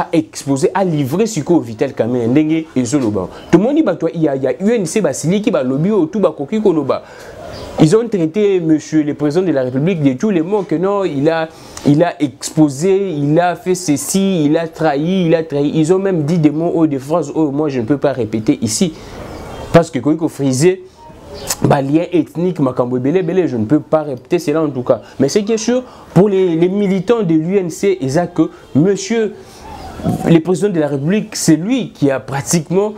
a exposé, a livré ce que Vital Kamerhe ndenge ezoloba. Tout le monde dit il y a UNC Basili qui va lobby tout ba koki koloba. Ils ont traité monsieur le président de la République de tous les mots que non, il a exposé, il a fait ceci, il a trahi, Ils ont même dit des mots ou des phrases où moi je ne peux pas répéter ici. Parce que quand il faut friser, lien ethnique, je ne peux pas répéter cela en tout cas. Mais ce qui est sûr, pour les militants de l'UNC, ils ont que monsieur le président de la République, c'est lui qui a pratiquement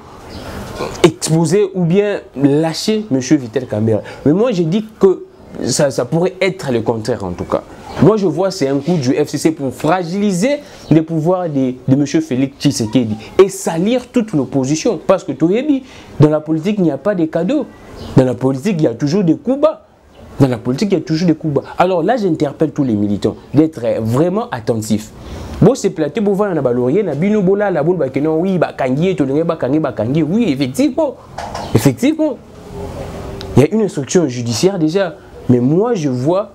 exposé ou bien lâché M. Vital Kamerhe. Mais moi, je dis que ça pourrait être le contraire en tout cas. Moi, je vois c'est un coup du FCC pour fragiliser les pouvoirs de M. Félix Tshisekedi et salir toute l'opposition. Parce que dans la politique, il n'y a pas de cadeaux. Dans la politique, il y a toujours des coups bas. Alors là, j'interpelle tous les militants d'être vraiment attentifs. Bon, c'est platé pour voir un balorier, na bino bola la boule bakeno oui bakangi oui effectivement. Il y a une instruction judiciaire déjà, mais moi je vois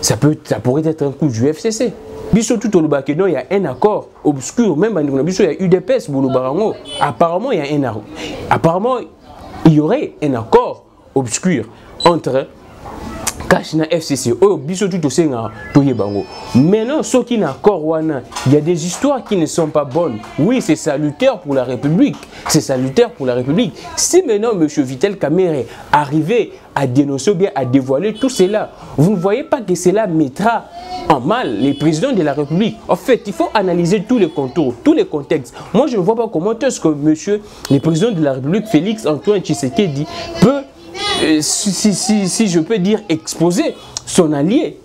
ça pourrait être un coup du FCC. Biso tout au bakeno il y a un accord obscur même dans biso il y a UDPS bolo barango. Apparemment il y aurait un accord obscur entre Kachina FCC, biso tout aussi maintenant, ce qui n'a accord, il y a des histoires qui ne sont pas bonnes. Oui, c'est salutaire pour la République. Si maintenant M. Vital Kamerhe arrivait à dénoncer ou bien à dévoiler tout cela, vous ne voyez pas que cela mettra en mal les présidents de la République. En fait, il faut analyser tous les contours, tous les contextes. Moi, je ne vois pas comment est-ce que le président de la République, Félix Antoine Tshisekedi, peut si je peux dire exposer son allié.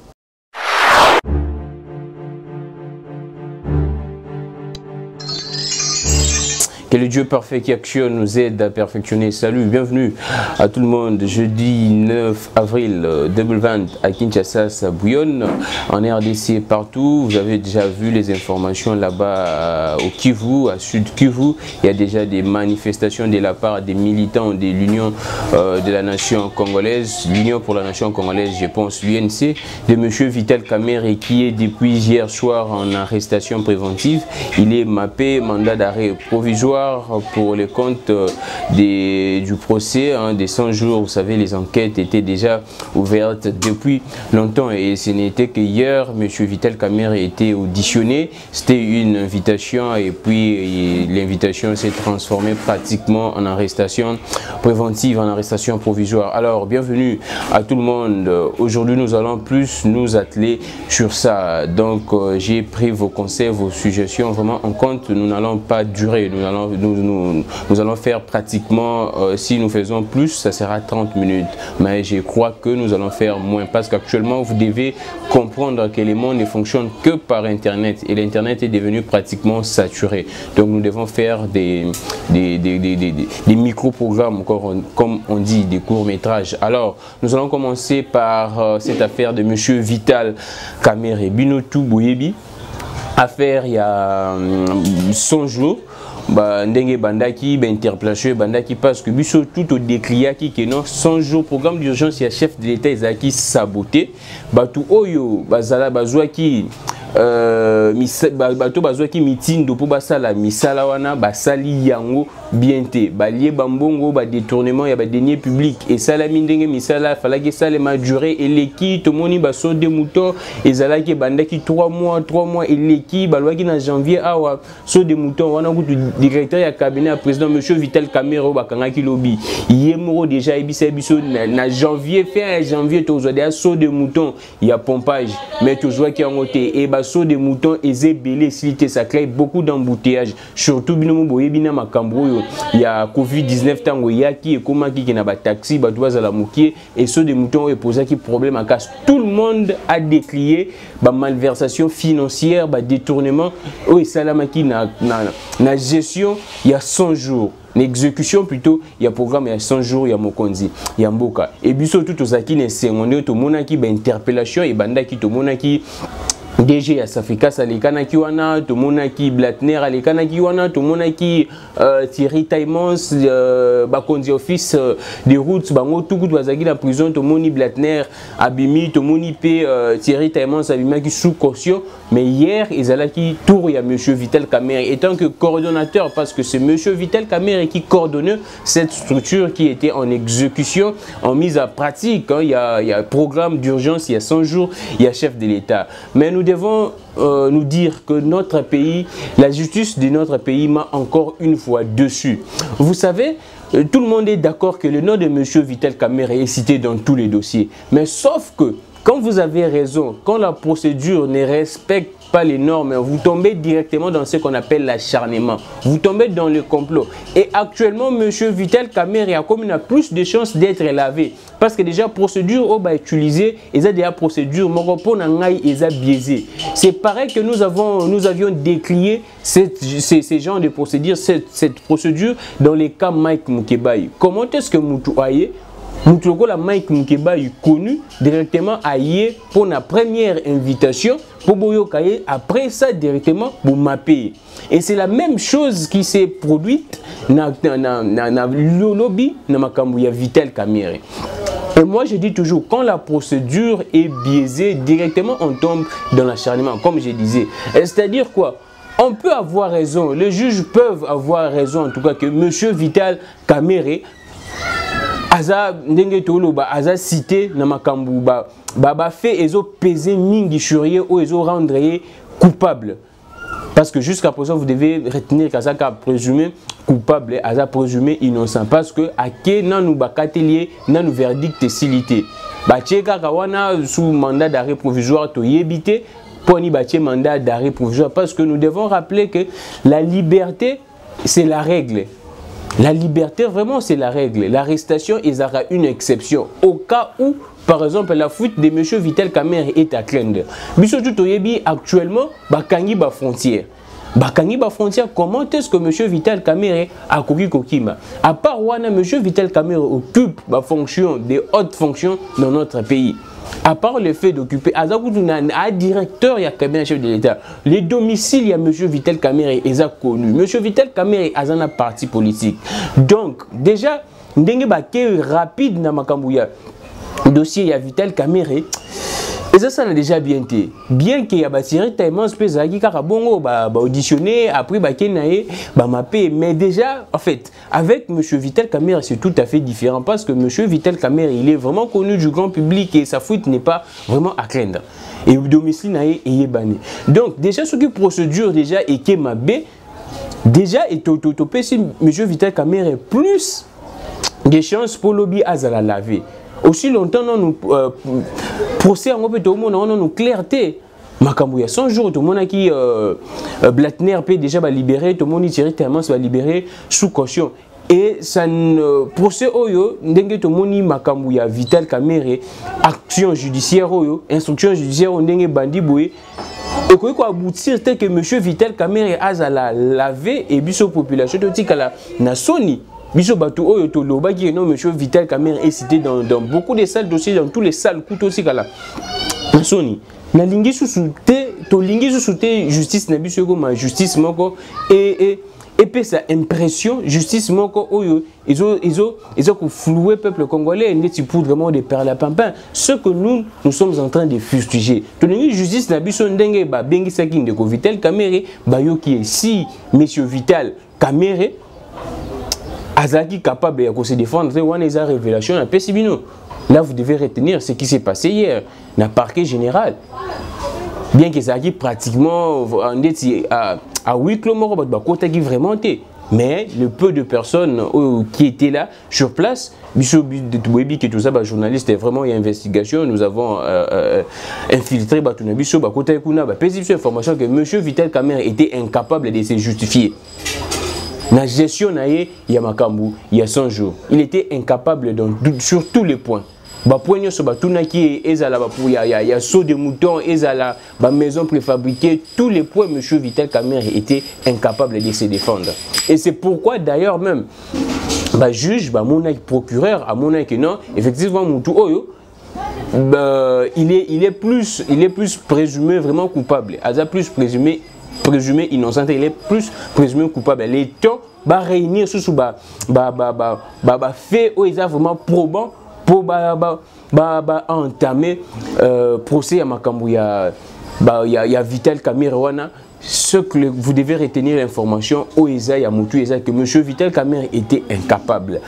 Que le Dieu parfait qui actionne nous aide à perfectionner. Salut, bienvenue à tout le monde. Jeudi 9 avril 2020 à Kinshasa, à Bouillonne, en RDC partout. Vous avez déjà vu les informations là-bas au Kivu, à Sud Kivu. Il y a déjà des manifestations de la part des militants de l'Union de la Nation congolaise. L'Union pour la Nation congolaise, je pense, l'UNC, de M. Vital Kamerhe qui est depuis hier soir en arrestation préventive. Il est mappé, mandat d'arrêt provisoire pour les comptes du procès des 100 jours. Vous savez, les enquêtes étaient déjà ouvertes depuis longtemps et ce n'était que hier M. Vital Kamerhe a été auditionné. C'était une invitation et puis l'invitation s'est transformée pratiquement en arrestation préventive, en arrestation provisoire. Alors, bienvenue à tout le monde. Aujourd'hui, nous allons plus nous atteler sur ça. Donc, j'ai pris vos conseils, vos suggestions vraiment en compte. Nous n'allons pas durer. Nous allons faire pratiquement, si nous faisons plus, ça sera 30 minutes. Mais je crois que nous allons faire moins parce qu'actuellement, vous devez comprendre que le monde ne fonctionne que par Internet. Et l'Internet est devenu pratiquement saturé. Donc, nous devons faire des micro-programmes, comme on dit, des courts-métrages. Alors, nous allons commencer par cette affaire de M. Vital Kamerhe. Binotou Boyebi. Affaire il y a 100 jours. Ndenge bandaki interpellation bandaki parce que biso tout au décriaki que non 100 jours programme d'urgence il y a chef de l'État Ezaki saboté batu oyo bazala bazwaki bato bazwaki mitindo po basala misala wana basali yango bienté balie bambongo ba détournement ya ba deniers publics et salami ndenge misala falaki salema durée eleki tomoni baso de mouton ezalaki bandaki 3 mois eleki balwaki na janvier awa so de mouton wana kutu directeur ya cabinet ya président monsieur Vital Kamerhe bakangaki lobi yemoro déjà ebisa biso na janvier fin janvier tozwa so de mouton ya pompage mais tozwa ki ngote et baso de mouton ezebele silité ça crée beaucoup d'embouteillages surtout binomo boyebina makambo il y a Covid-19 tango yaki et komaki ki na ba taxi ba doit à la mokie et so de mouton et poser qui problème à casse tout le monde a décrié ba malversation financière ba détournement et salamaki na gestion il y a 100 jours. L'exécution plutôt, il y a programme, il y a 100 jours, il y a Mokonzi, il y a Mboka. Et puis surtout, tout ça qui est secondaire, tout le monde qui interpellation et banda qui tout le monde qui DG ya Safrika Salekana Kiwana, tout le monde qui Blatner Alekana Kiwana, tout le monde qui Thierry Taimons, Bakonzi Office des routes, Bango, tout le monde qui la prison, tout le monde Blatner Abimi, tout le monde qui Thierry Taimons Abimi qui sous caution. Mais hier, ils allaient qui tour il y a monsieur Vital Kamerhe étant que coordonnateur, parce que c'est monsieur Vital Kamerhe qui coordonnait cette structure qui était en exécution, en mise à pratique. Hein. Il y a programme d'urgence, il y a 100 jours, il y a chef de l'État. Mais nous devons nous dire que notre pays, la justice de notre pays m'a encore une fois dessus. Vous savez, tout le monde est d'accord que le nom de monsieur Vital Kamerhe est cité dans tous les dossiers. Mais sauf que, quand vous avez raison, quand la procédure ne respecte pas les normes, vous tombez directement dans ce qu'on appelle l'acharnement. Vous tombez dans le complot. Et actuellement, M. Vital Kamerhe a comme une plus de chances d'être lavé. Parce que déjà, procédure on va utiliser, et ça déjà procédure, biaisé. C'est pareil que nous avions décrié ces genres de procédures, cette procédure dans les cas Mike Mukebai. Comment est-ce que vous voyez? La Mike Mukeba est connu directement à Yé pour la première invitation pour Boyokaye. Après ça, directement pour mapper. Et c'est la même chose qui s'est produite dans le lobby de Makambouya Vital Kamerhe. Et moi, je dis toujours, quand la procédure est biaisée, directement on tombe dans l'acharnement, comme je disais. C'est-à-dire quoi? On peut avoir raison, les juges peuvent avoir raison, en tout cas que M. Vital Kamerhe aza ndenge tolo ba aza cité na makambu ba fait ezo peser mingi churie ou ezo rendre coupable, parce que jusqu'à présent vous devez retenir qu'aza ka présumé coupable aza présumé innocent, parce que ake nanu bakatelier nanu verdict silité ba tcheka kawana sous mandat d'arrêt provisoire to yebité poni ba tché mandat d'arrêt provisoire, parce que nous devons rappeler que la liberté c'est la règle. La liberté, vraiment, c'est la règle. L'arrestation, il y aura une exception. Au cas où, par exemple, la fuite de M. Vital Kamerhe est à craindre. Actuellement, Bakangi ba frontière. Bakangi ba frontière, comment est-ce que M. Vital Kamerhe a couru Kokima? À part Wana, M. Vital Kamerhe occupe la fonction, des hautes fonctions dans notre pays. À part le fait d'occuper, un directeur, il y a quand même un chef de l'État. Les domiciles, il y a M. Vital Kamerhe, ils ont connu. M. Vital Kamerhe a un parti politique. Donc, déjà, ndenge baké rapide dans Makambouya. Dossier, il y a Vital Kamerhe. Et ça l'a déjà bien été. Bien qu'il y a Thierry Taimons, qui a auditionné, après mappé. Mais déjà, en fait, avec M. Vital Kamerhe, c'est tout à fait différent. Parce que M. Vital Kamerhe, il est vraiment connu du grand public et sa fuite n'est pas vraiment à craindre. Et le domicile est banni. Donc, déjà, ce qui est procédure, déjà, et qui est mabé, déjà, et topé, si M. Vital Kamerhe plus des chances pour lobby à la laver. Aussi longtemps, nous procès en fait, nous clarté. Makambouya 100 jours, tout le monde qui Blatner peut déjà libérer, tout le monde Thierry Taimons va libérer sous caution. Et ça procès oyo ndenge tout le monde Makambouya Vital Kamerhe action judiciaire oyo instruction judiciaire ndenge bandi boye. Et quoi aboutir tel que M. Vital Kamerhe a la lavé et biso population totikala na soni. Biso Batou Oyo Toloba qui est non, M. Vital Kamerhe est cité dans beaucoup de salles dossiers, dans tous les salles couteaux aussi kala. Soni. Na lingi sous-souté, to lingi sous-souté justice na biso ma justice moko et puis sa impression justice moko oyo ils ont floué peuple congolais et pour vraiment de perles-à-pimpin. Ce que nous sommes en train de fustiger. To lingi justice na biso ndenge ba bengi saking de Vital Kamerhe ba yo qui est si M. Vital Kamerhe Azaki capable de se défendre, c'est une révélation à Pessibino. Là, vous devez retenir ce qui s'est passé hier, dans le parquet général. Bien que Zaki pratiquement à 8 km, qui vraiment été. Mais le peu de personnes qui étaient là, sur place, Bissou de Touébi, qui est tout ça, journaliste, est vraiment une investigation. Nous avons infiltré Bissou, information que M. Vital Kamerhe était incapable de se justifier. La gestion il y a Makambu, il y a 100 jours. Il était incapable sur tous les points. Il y a saut de mouton, il y a maison préfabriquée. Tous les points, M. Vital Kamerhe était incapable de se défendre. Et c'est pourquoi d'ailleurs même, juge, procureur, à mon non, effectivement, il est plus présumé vraiment coupable. Aza plus présumé innocent, il est plus présumé coupable. Les temps va réunir sous fait où ils ont vraiment probant pour entamer procès à Makambu. Il y a Vital Kamerhe. Ce que vous devez retenir l'information au Eza Yamoutou Eza que M. Vital Kamerhe était incapable.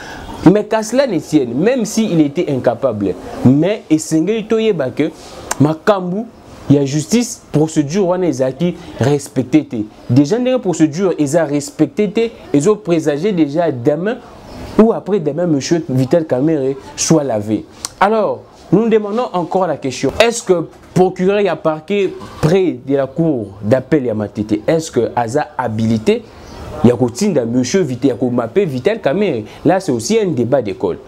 Mais qu'à cela ne tienne, même s'il était incapable, mais Essengeli Toyeba que Makambu, il y a justice, procédure wana ezaki respecté. Déjà dans la procédure eza respecté, ils ont présagé déjà demain ou après demain M. Vital Kamerhe soit lavé. Alors, nous demandons encore la question. Est-ce que procureur y a parqué près de la cour d'appel Yamatete? Est-ce que Aza habilité? Il y a M. Vital Kamerhe. Là, c'est aussi un débat d'école.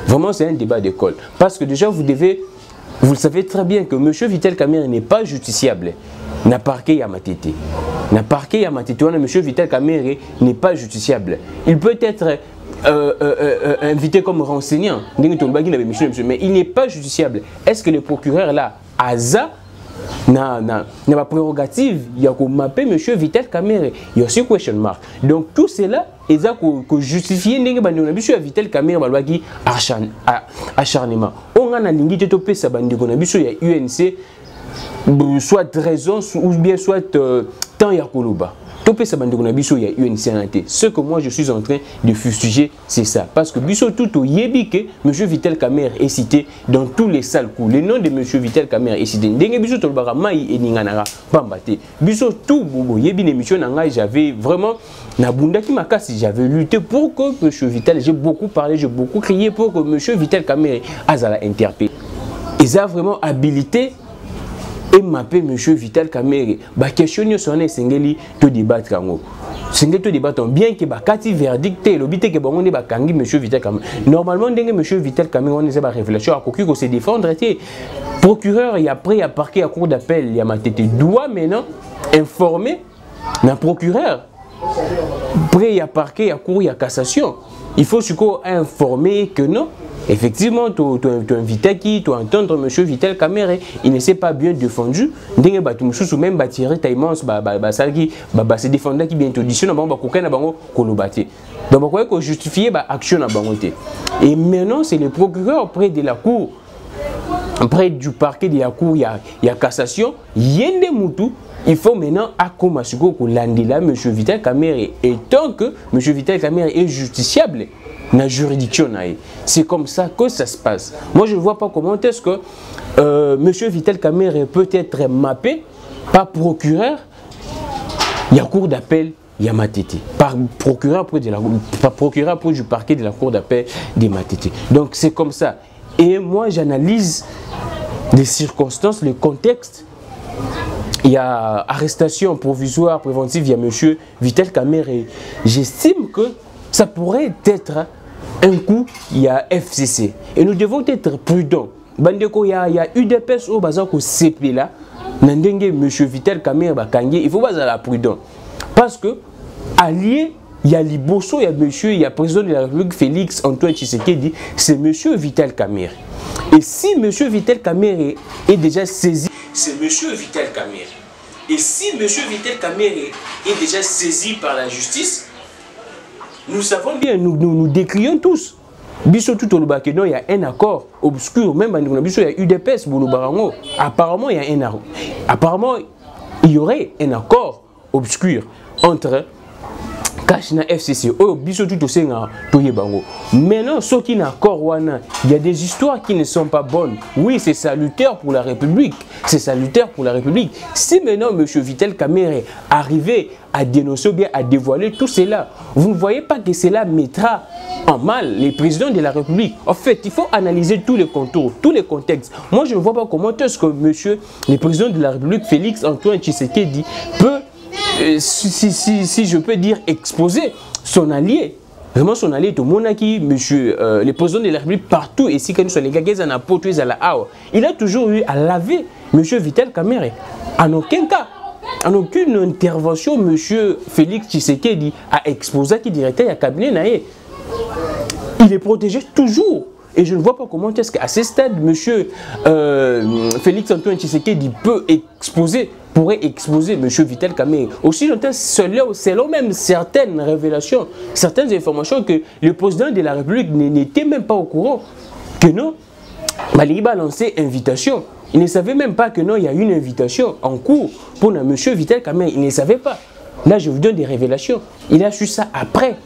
Vraiment, c'est un débat d'école. Parce que déjà, vous le savez très bien que M. Vital Kamerhe n'est pas justiciable. N'a parqué Yamatete. N'a parqué Yamatete. M. Vital Kamerhe n'est pas justiciable. Il peut être invité comme renseignant, mais il n'est pas justiciable. Est-ce que le procureur là, Aza, n'a pas prérogative, il y a qu'on m'appelle M. Vital Kamerhe, il y a aussi question mark. Donc tout cela, ils ont justifié M. Vital Kamerhe qui acharnement. On a l'ingé de topé ça bandi qu'on a vu sur UNC, soit raison ou bien soit temps yakoluba. Ce que moi je suis en train de fustiger, c'est ça. Parce que Bisso tout au Yébike, M. Vital Kamerhe est cité dans tous les sales coups. Le nom de M. Vital Kamerhe est cité. Dengue Bisso Tolbara Maï et Ninganara Pambate. Bisso tout Bobo Yébi l'émission Nanga, j'avais vraiment Nabunda qui m'a cassé. J'avais lutté pour que M. Vital, j'ai beaucoup parlé, j'ai beaucoup crié pour que M. Vital Kamerhe Azala interpellé. Ils ont vraiment habilité. Et m'appelle M. Vital Kamerhe. La question est Sengeli to débattre. Sengeli to débattre. Bien que Bakati verdict, l'obité que Bango ne Bakangi M. Vital Kamerhe. Normalement, M. Vital Kamerhe, on a réfléchi à quoi se défendre. Procureur, et après, il y a parquet à cour d'appel, il y a ma tête. Doit maintenant informer le procureur. Après, il y a parquet à cour, il y a cassation. Il faut informer que non. Effectivement, tu as invité qui, tu entendre M. Vital Kamerhe, il ne s'est pas bien défendu. Ndenge batumsusu même batirer taimons salki se défendre qui bien audition na bango ba bango kolobati. Donc ba ko justifier ba action na bango té. Et maintenant c'est le procureur près de la cour, près du parquet de la cour, il y a cassation, yende mutu. Il faut maintenant akomasuko ko landela M. Vital Kamerhe, et tant que M. Vital Kamerhe est justiciable la juridiction. C'est comme ça que ça se passe. Moi, je ne vois pas comment est-ce que M. Vital Kamerhe peut être mappé par procureur. Il y a cour d'appel Yamatete. Par procureur près du parquet de la cour d'appel de Matete. Donc, c'est comme ça. Et moi, j'analyse les circonstances, le contexte. Il y a arrestation provisoire, préventive, il y a M. Vital Kamerhe. J'estime que ça pourrait être un coup, il y a FCC. Et nous devons être prudents. Bandeko, il y a UDPS au Bazako CP là. Nandenge, M. Vital Kamerhe, il faut pas être prudent. Parce que, allié, il y a Liboso, il y a monsieur, il y a président de la République Félix Antoine Tshisekedi, c'est M. Vital Kamerhe. Et si M. Vital Kamerhe est déjà saisi, c'est M. Vital Kamerhe. Et si M. Vital Kamerhe est déjà saisi par la justice, nous savons bien, nous décrions tous. Biso tout au Lubake, il y a un accord obscur, même il y a UDPS, apparemment il y a un accord. Apparemment, il y aurait un accord obscur entre Kachina FCC, Biso tout au Sénat, Toyebango. Maintenant, ce qui n'est accord, il y a des histoires qui ne sont pas bonnes. Oui, c'est salutaire pour la République. C'est salutaire pour la République. Si maintenant M. Vital Kamerhe arrivait à dénoncer ou bien à dévoiler tout cela, vous ne voyez pas que cela mettra en mal les présidents de la République. En fait, il faut analyser tous les contours, tous les contextes. Moi, je ne vois pas comment est-ce que le président de la République, Félix Antoine Tshisekedi, peut, si je peux dire, exposer son allié. Vraiment son allié, tout le monde qui, le président de la République partout, ici, quand nous sommes les gars, il a toujours eu à laver M. Vital Kamerhe. En aucun cas, en aucune intervention, M. Félix Tshisekedi a exposé qui directeur du cabinet. Il est protégé toujours. Et je ne vois pas comment est-ce qu'à ce stade, M. Félix Antoine Tshisekedi pourrait exposer M. Vital Kamerhe. Aussi longtemps, selon même certaines révélations, certaines informations que le président de la République n'était même pas au courant que non, Maliba a lancé invitation. Il ne savait même pas que non, il y a une invitation en cours pour M. Vital Kamerhe. Il ne savait pas. Là, je vous donne des révélations. Il a su ça après.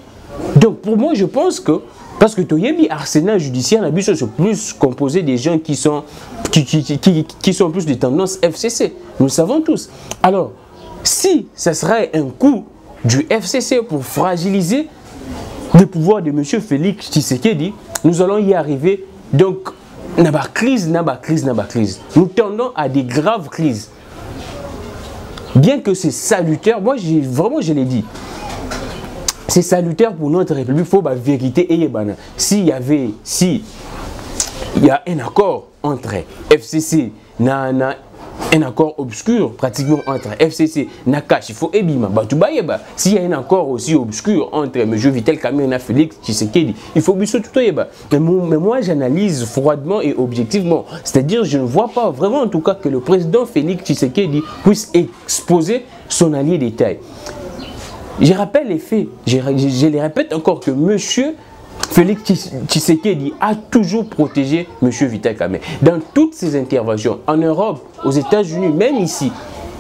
Donc, pour moi, je pense que, parce que Toyebi, arsenal judiciaire, c'est plus composé des gens qui sont plus de tendance FCC. Nous le savons tous. Alors, si ça serait un coup du FCC pour fragiliser le pouvoir de M. Félix Tshisekedi, nous allons y arriver. Donc, n'a crise. Nous tendons à des graves crises. Bien que c'est salutaire, moi, je l'ai dit. C'est salutaire pour notre République, il faut la vérité et s'il y a un accord entre FCC, un accord obscur pratiquement entre FCC, Nakash, il faut Ebima, s'il y a un accord aussi obscur entre M. Vital Kamerhe et Félix Tshisekedi, il faut Bisso tout Eba. Mais moi j'analyse froidement et objectivement, c'est-à-dire je ne vois pas vraiment en tout cas que le président Félix Tshisekedi puisse exposer son allié des tailles. Je rappelle les faits, je les répète encore que M. Félix Tshisekedi a toujours protégé M. Vital Kamerhe. Dans toutes ses interventions, en Europe, aux États-Unis, même ici,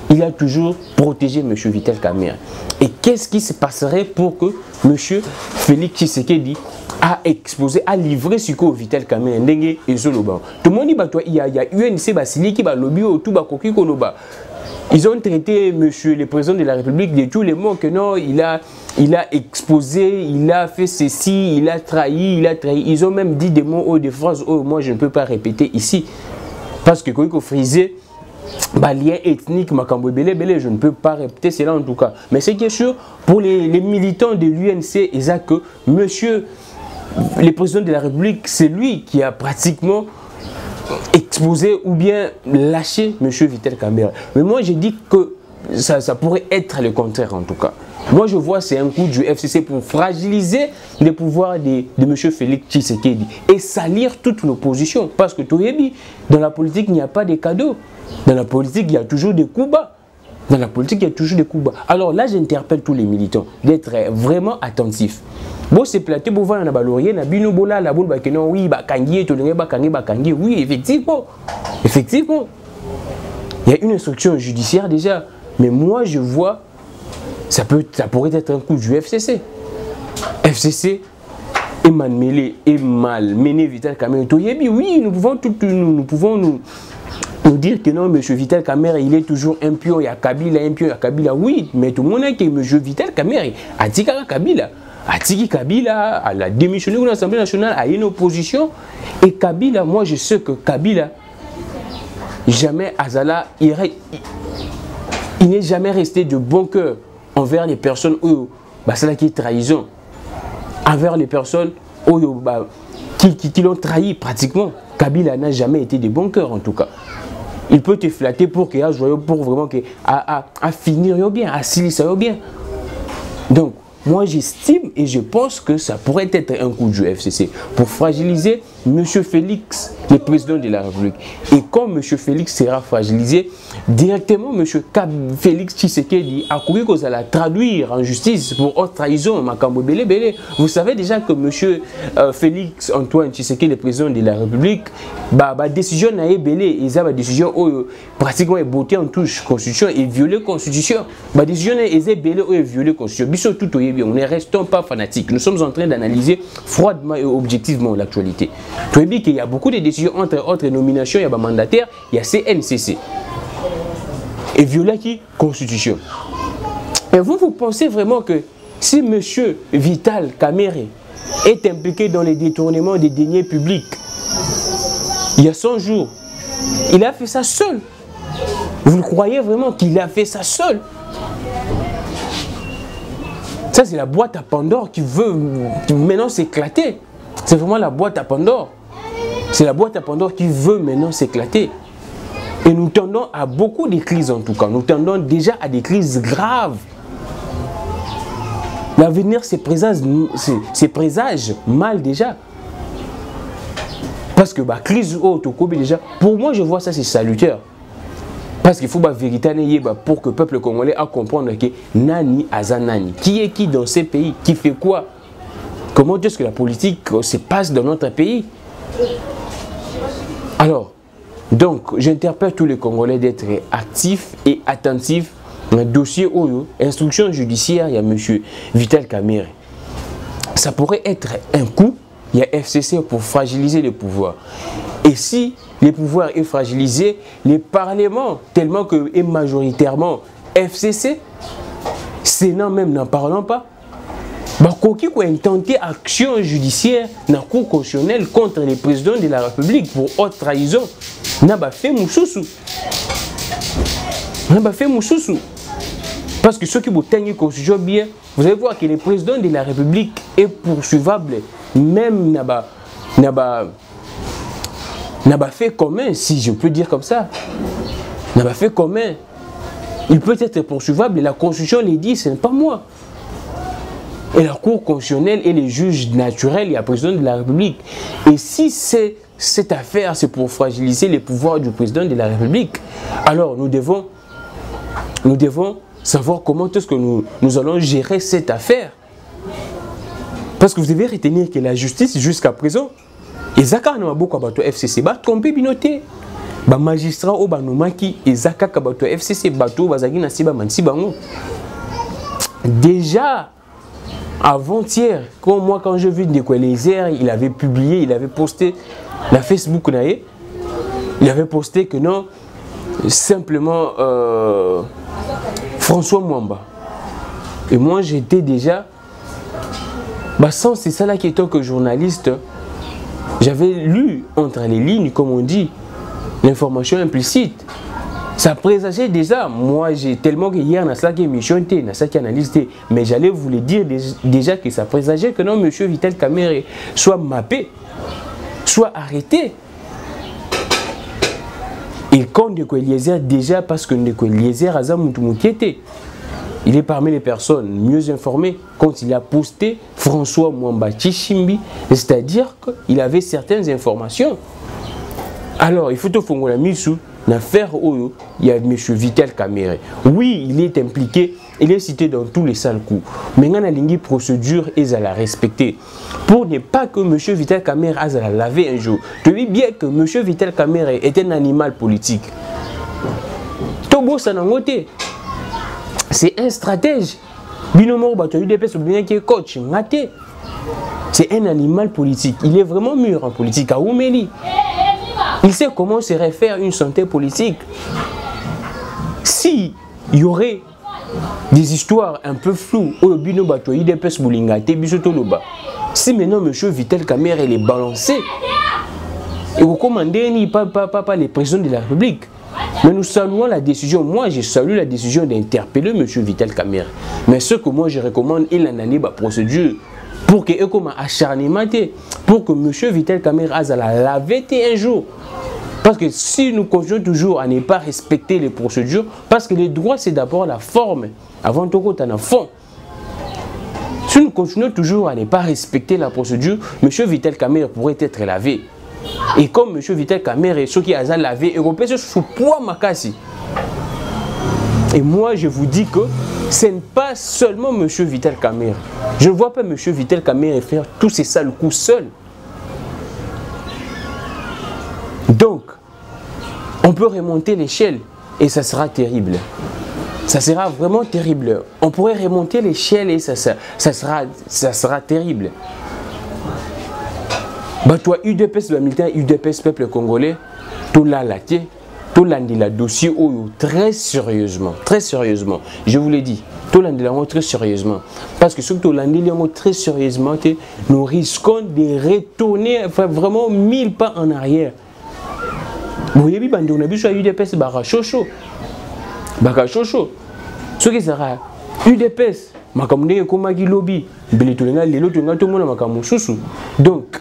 il a toujours protégé M. Vital Kamerhe. Et qu'est-ce qui se passerait pour que M. Félix Tshisekedi a exposé, a livré ce que Vital Kamerhe ndenge et Zoloban. Tout le monde dit il y a UNC Basili qui va lobby au tout Bakoki Koloba. Ils ont traité le président de la République de tous les mots que non, il a exposé, il a fait ceci, il a trahi. Ils ont même dit des mots, des phrases, moi je ne peux pas répéter ici. Parce que quand il faut friser, lien ethnique, je ne peux pas répéter cela en tout cas. Mais ce qui est sûr, pour les militants de l'UNC, ils disent que le président de la République, c'est lui qui a pratiquement exposé ou bien lâché M. Vital Kamerhe. Mais moi, je dis que ça pourrait être le contraire en tout cas. Moi, je vois c'est un coup du FCC pour fragiliser les pouvoirs de M. Félix Tshisekedi et salir toute l'opposition. Parce que Toyebi, dans la politique, il n'y a pas de cadeaux. Dans la politique, il y a toujours des coups bas. Alors là, j'interpelle tous les militants d'être vraiment attentifs. Bon, c'est platé pour voir un balorier, na bino bola la boule bakeno oui bakangi to bakangi oui effectivement. Il y a une instruction judiciaire déjà, mais moi je vois ça pourrait être un coup du FCC. FCC est mal mêlé, est mal mené Vital Kamerhe. Oui, nous pouvons nous dire que non, M. Vital Kamerhe, il est toujours impur, il y a Kabila, oui, mais tout le monde a que M. Vital Kamerhe a dit Kabila. Atiki Kabila, elle a démissionné de l'Assemblée nationale, à une opposition. Et Kabila, moi je sais que Kabila, jamais Azala, il n'est jamais resté de bon cœur envers les personnes qui est trahison. Envers les personnes qui l'ont trahi pratiquement. Kabila n'a jamais été de bon cœur en tout cas. Il peut te flatter pour qu'il y ait joyeux, pour vraiment à finir bien, à s'illuser bien. Donc, moi, j'estime et je pense que ça pourrait être un coup du FCC pour fragiliser M. Félix, le président de la République. Et quand M. Félix sera fragilisé, directement M. Félix Tshisekedi a couru qu'on allait traduire en justice pour haute trahison. Vous savez déjà que M. Félix Antoine Tshisekedi, le président de la République, décision n'a belé, ils ont décision pratiquement est bottée en touche constitution et violer constitution. Décision est belé ou violer constitution. On ne restons pas fanatiques. Nous sommes en train d'analyser froidement et objectivement l'actualité. Tu as dit qu'il y a beaucoup de décisions entre autres nominations, il y a des mandataires, il y a CNCC. Et violer qui? Constitution. Et vous pensez vraiment que si M. Vital Kamerhe est impliqué dans les détournements des deniers publics, il y a 100 jours, il a fait ça seul? Vous croyez vraiment qu'il a fait ça seul? Ça, c'est la boîte à Pandore qui veut maintenant s'éclater. C'est vraiment la boîte à Pandore. C'est la boîte à Pandore qui veut maintenant s'éclater. Et nous tendons à beaucoup de crises en tout cas. Nous tendons déjà à des crises graves. L'avenir se présage mal déjà. Parce que la crise autocobie déjà, pour moi je vois ça c'est salutaire. Parce qu'il faut la vérité pour que le peuple congolais a comprendre que Nani Azanani, qui est qui dans ces pays, qui fait quoi, comment est-ce que la politique se passe dans notre pays. Alors, donc j'interpelle tous les Congolais d'être actifs et attentifs dans le dossier Oyo, instruction judiciaire, il y a M. Vital Kamerhe. Ça pourrait être un coup, il y a FCC pour fragiliser les pouvoirs. Et si les pouvoirs est fragilisé, les parlements, tellement que est majoritairement FCC, Sénat même n'en parlant pas, qui a intenté action judiciaire dans la Cour constitutionnelle contre les présidents de la République pour haute trahison, n'a pas fait moussoussou. N'a pas fait moussoussou. Parce que ceux qui vous teignent constitution bien, vous allez voir que le président de la République est poursuivable, même n'a pas fait commun, si je peux dire comme ça. N'a pas fait commun. Il peut être poursuivable et la Constitution les dit, ce n'est pas moi. Et la Cour constitutionnelle et les juges naturels, il y a le président de la République. Et si cette affaire, c'est pour fragiliser les pouvoirs du président de la République, alors nous devons savoir comment est-ce que nous allons gérer cette affaire. Parce que vous devez retenir que la justice, jusqu'à présent, ezaka na maboko bato FCC ba tromper binoté ba magistrat o banomaki ezaka ka bato FCC bato bazaki na siba mansi bango. Déjà avant-hier, quand je vis Ndeko Eliezer, il avait publié, il avait posté la Facebook naé, il avait posté que non, simplement François Mwamba. Et moi j'étais déjà sans c'est ça là qui est tant que journaliste. J'avais lu entre les lignes, comme on dit, l'information implicite. Ça présageait déjà. Moi, j'ai tellement que hier, dans cette émission, dans cette analyse, mais j'allais vous le dire déjà que ça présageait que non, M. Vital Kamerhe soit mappé, soit arrêté. Et quand Ndeko Eliezer, déjà, parce que Ndeko Eliezer a Zamoutoumoukiete, il est parmi les personnes mieux informées quand il a posté François Mwamba Tshishimbi, c'est-à-dire qu'il avait certaines informations. Alors, il faut tout faire la mise sous l'affaire où il y a M. Vital Kamerhe. Oui, il est impliqué, il est cité dans tous les sales coups. Mais il y a une procédure et à la respecter. Pour ne pas que M. Vital Kamerhe a la laver un jour. Tu dis bien que M. Vital Kamerhe est un animal politique. Tobo Sanangote. C'est un stratège. Binomo Bato UDPS bien qui est coach. C'est un animal politique. Il est vraiment mûr en politique. À Oumeli. Il sait comment se réfère une santé politique. Si il y aurait des histoires un peu floues, si maintenant M. Vital Kamerhe est balancé, et vous commandez ni pas les présidents de la République. Mais nous saluons la décision. Moi, je salue la décision d'interpeller M. Vital Kamerhe. Mais ce que moi, je recommande, il en a la procédure pour que, comme acharnement, pour que M. Vital Kamerhe a la laver un jour. Parce que si nous continuons toujours à ne pas respecter les procédures, parce que les droits, c'est d'abord la forme, avant tout, on a un fond. Si nous continuons toujours à ne pas respecter la procédure, M. Vital Kamerhe pourrait être lavé. Et comme M. Vital Kamerhe, ceux qui ont lavé, Européens sont sous poids makasi. Et moi, je vous dis que ce n'est pas seulement M. Vital Kamerhe. Je ne vois pas M. Vital Kamerhe faire tous ces sales coups seul. Donc, on peut remonter l'échelle et ça sera terrible. Ça sera vraiment terrible. On pourrait remonter l'échelle et ça sera terrible. Bah toi, UDPS, le militaire, UDPS, peuple congolais, tout là, tout là, dossier très sérieusement, je vous l'ai dit, tout là, très sérieusement. Parce que surtout là, très sérieusement, nous risquons de retourner vraiment 1000 pas en arrière. Vous voyez, on a vu sur UDPS, Bakachocho. Ce qui sera UDPS, Makamune Komagi Lobby, Beletolenga, les lots, tout le monde a Makamousou. Donc,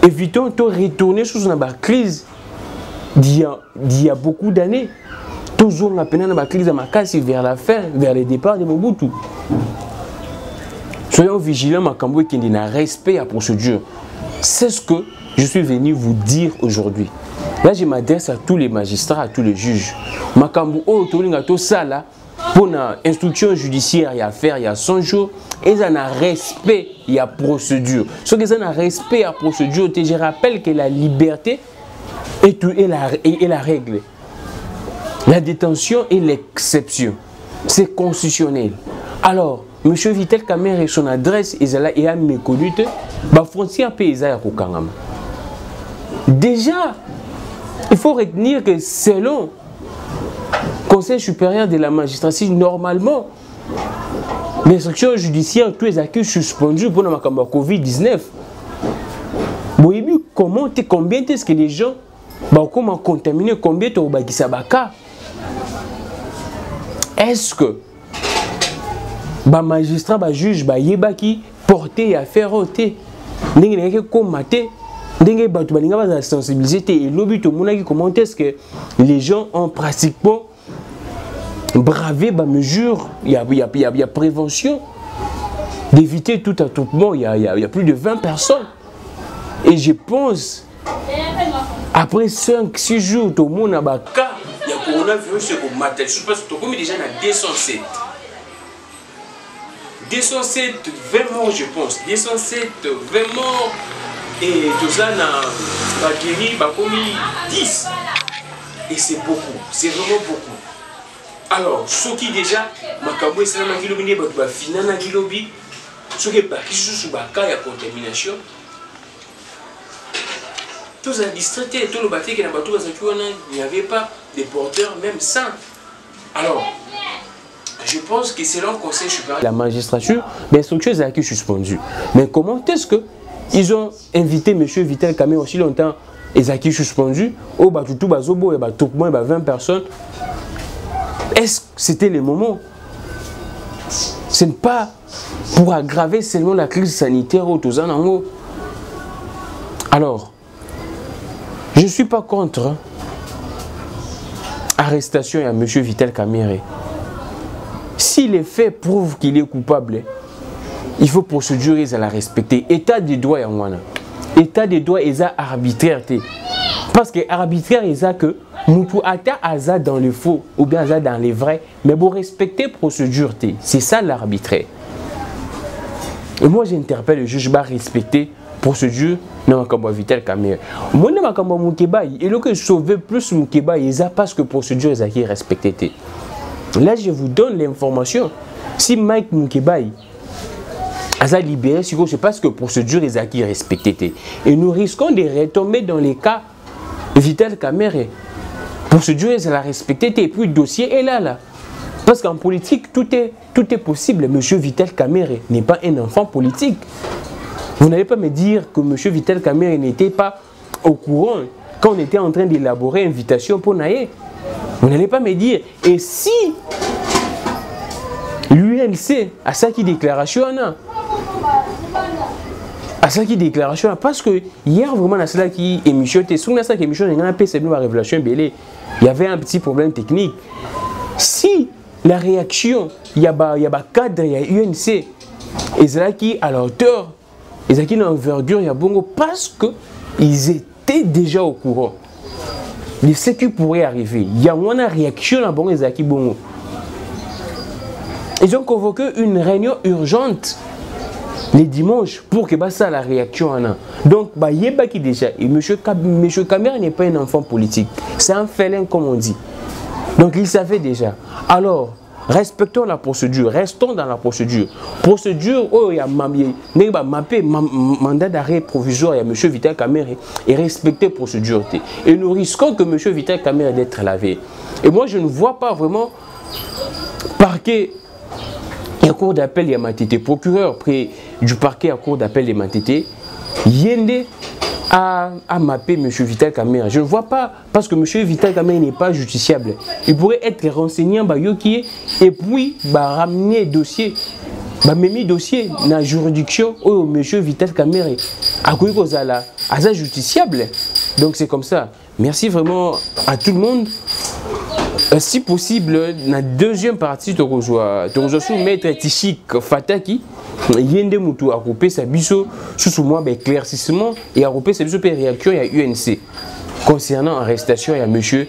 évitons de retourner sur une crise d'il y a beaucoup d'années. Toujours la peine dans la crise vers la fin, vers le départ de Mobutu. Soyons vigilants, Makambo qui n'a respect à la procédure. C'est ce que je suis venu vous dire aujourd'hui. Là, je m'adresse à tous les magistrats, à tous les juges. Makambu o tolingato sala pour une instruction judiciaire, il y a faire, il y a 100 jours, et ça n'a respect, il y a procédure. Ce que ça n'a respect, il y a procédure, je rappelle que la liberté est la règle. La détention est l'exception. C'est constitutionnel. Alors, M. Vital Kamerhe et son adresse, il a méconnu, la frontière paysanne à Kokangama. Déjà, il faut retenir que selon le Conseil supérieur de la magistrature, normalement, l'instruction judiciaire, tous les acquis suspendus pour la COVID-19. Combien est-ce que les gens comment contaminer, combien de gens est-ce que les magistrats, les juges, les yébaki porter à faire ôter, les commater, les sensibiliser et l'objet comment est-ce que les gens ont pratiquement bravé les mesures, il y a prévention d'éviter tout attroupement, il y a plus de 20 personnes. Et je pense, après 5-6 jours, tout le monde a un cas, il y a coronavirus au matin. Je pense que tout le monde est déjà à 207. 207, 20 morts, je pense. 207, 20 morts. Et tout ça, on a guéri, on a 10. Et c'est beaucoup, c'est vraiment beaucoup. Alors, ce qui déjà, Makambo et Salama Gilobi, Finana Gilobi, ce qui est sous la contamination, tous les distraités, tout le bâtiment qui n'a pas tout, il n'y avait pas de porteurs, même sans. Alors, je pense que c'est leur conseil supérieur. La magistrature, l'instruction est acquis suspendue. Mais comment est-ce qu'ils ont invité M. Vital Kamerhe aussi longtemps, les acquis suspendus, au Batutu Bazobo, il y a 20 personnes. Est-ce que c'était le moment? Ce n'est pas pour aggraver seulement la crise sanitaire au Tozanango. Alors, je ne suis pas contre l'arrestation à M. Vital Kamerhe. Si les faits prouvent qu'il est coupable, il faut procédurer à la respecter. État de droit, État de droit est arbitraire. Parce que arbitraire est que nous ata dans le faux ou bien dans les vrais, mais pour respecter la procédure, c'est ça l'arbitraire. Et moi j'interpelle le juge à respecter la procédure dans le Vital Kamerhe. Moi je suis Moukeba, et le que sauver plus Moukeba, parce que la procédure est respectée. Là je vous donne l'information. Si Mike Moukeba a libéré, c'est parce que la procédure est respectée. Et nous risquons de retomber dans les cas Vital Kamerhe. Procédure est respectée et puis le dossier est là. Parce qu'en politique, tout est possible. M. Vital Kamerhe n'est pas un enfant politique. Vous n'allez pas me dire que M. Vital Kamerhe n'était pas au courant quand on était en train d'élaborer une invitation pour Naye. Vous n'allez pas me dire. Et si l'UNC a ça qui déclaration, parce que hier vraiment dans cela qui émission révélation il y avait un petit problème technique. Si la réaction il y a cadre il y a UNC et cela qui à la hauteur et ça qui dans l'envergure il y a bongo parce que ils étaient déjà au courant de ce qui pourrait arriver. Il y a une réaction à bongo et qui bongo. Ils ont convoqué une réunion urgente les dimanches pour que ça la réaction en a. Donc qui déjà et M. Kamerhe n'est pas un enfant politique, c'est un félin comme on dit. Donc il savait déjà. Alors respectons la procédure, restons dans la procédure. Procédure où il y a mappé mandat d'arrêt provisoire à M. Vital Kamerhe et respecter la procédure. Et nous risquons que M. Vital Kamerhe d'être lavé. Et moi je ne vois pas vraiment parquet. Il y a cour d'appel, il y a Matete, procureur près du parquet à cour d'appel de Matete, Yende a mappé M. Vital Kamerhe. Je ne vois pas, parce que M. Vital Kamerhe n'est pas justiciable. Il pourrait être renseigné et puis ramener dossier, même dossier dans la juridiction où M. Vital Kamerhe a quoi à justiciable. Donc c'est comme ça. Merci vraiment à tout le monde. si possible, la deuxième partie, tu rejoins maître Tishik Fataki, Yende Moutou a coupé sa biso, sous moi, éclaircissement, et a coupé sa biso, réaction, il y a UNC. Concernant l'arrestation, il y a monsieur,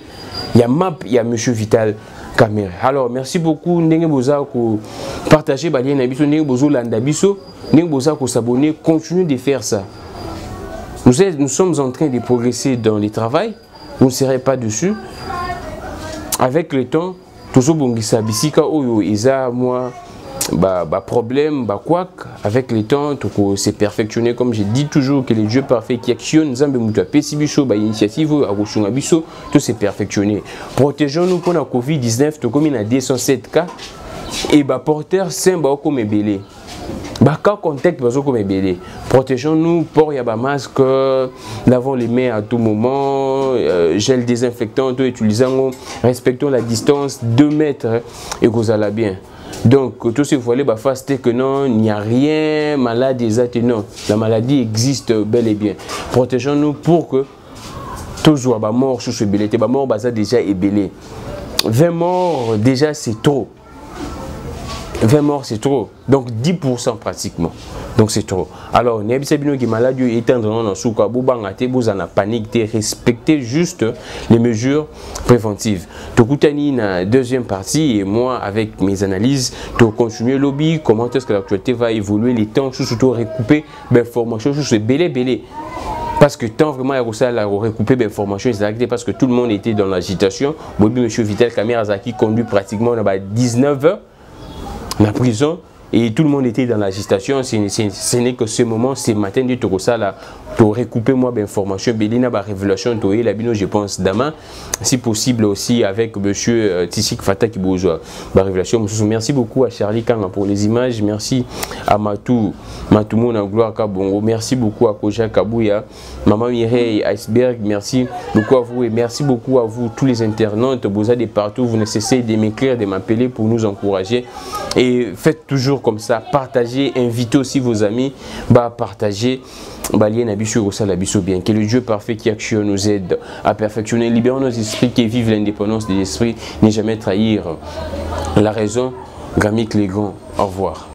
il y a MAP, il y a monsieur Vital Caméra. Alors, merci beaucoup, Ndenge Boza, pour partager, Ndenge Bozo, Landabiso, Ndenge Boza, pour s'abonner, continuez de faire ça. Nous sommes en train de progresser dans le travail, vous ne serez pas dessus. Avec le temps, toujours bongisa bisika oyo eza moi problème quoi avec le temps tout c'est perfectionné comme je dis toujours que les dieux parfaits qui actionnent Nzambe mutu apesi biso ba initiative a kosunga biso tout c'est perfectionné. Protégeons-nous pour la Covid-19 to comme na 207 cas et porteur sain ba comme ebelé. Cas contact comme ebelé. Protégeons-nous pour yaba masque, lavons les mains à tout moment, gel désinfectant, tout utilisant, respectons la distance 2 mètres et vous allez bien. Donc tout ce volet face que non, il n'y a rien malade non. La maladie existe bel et bien. Protégeons-nous pour que toujours mort sous ce belé, mort déjà ébélé. 20 morts déjà c'est trop. 20 morts c'est trop, donc 10% pratiquement, donc c'est trop. Alors, ne sabino qui malade étendre dans souka boubangate, vous en a paniqué, respectez juste les mesures préventives. Tokutani na deuxième partie et moi avec mes analyses, de continuer lobby, comment est-ce que l'actualité va évoluer, les temps surtout recouper l'information, c'est belé. Parce que tant vraiment il y a recoupé l'information, parce que tout le monde était dans l'agitation. Bobi monsieur Vital Caméra qui conduit pratiquement 19 heures. La prison et tout le monde était dans l'agitation. Ce n'est que ce moment, ce matin de Torosa là, pour recouper moi d'informations, Bélina ba révélation Toé la bino je pense demain, si possible aussi avec monsieur Tishik Fataki Bozoa. Ba révélation. Merci beaucoup à Charlie Kanga pour les images, merci à Matou Mona Gloire Kabongo, merci beaucoup à Koja Kabouya, Maman Mireille Iceberg, merci beaucoup à vous et merci beaucoup à vous tous les internautes, Boza de partout, vous ne cessez de m'écrire, de m'appeler pour nous encourager et faites toujours comme ça, partagez, invitez aussi vos amis, partagez, bien. Que le Dieu parfait qui actionne nous aide à perfectionner, libérons nos esprits, qui vivent l'indépendance des esprits, ne jamais trahir la raison. Grammic les grands, au revoir.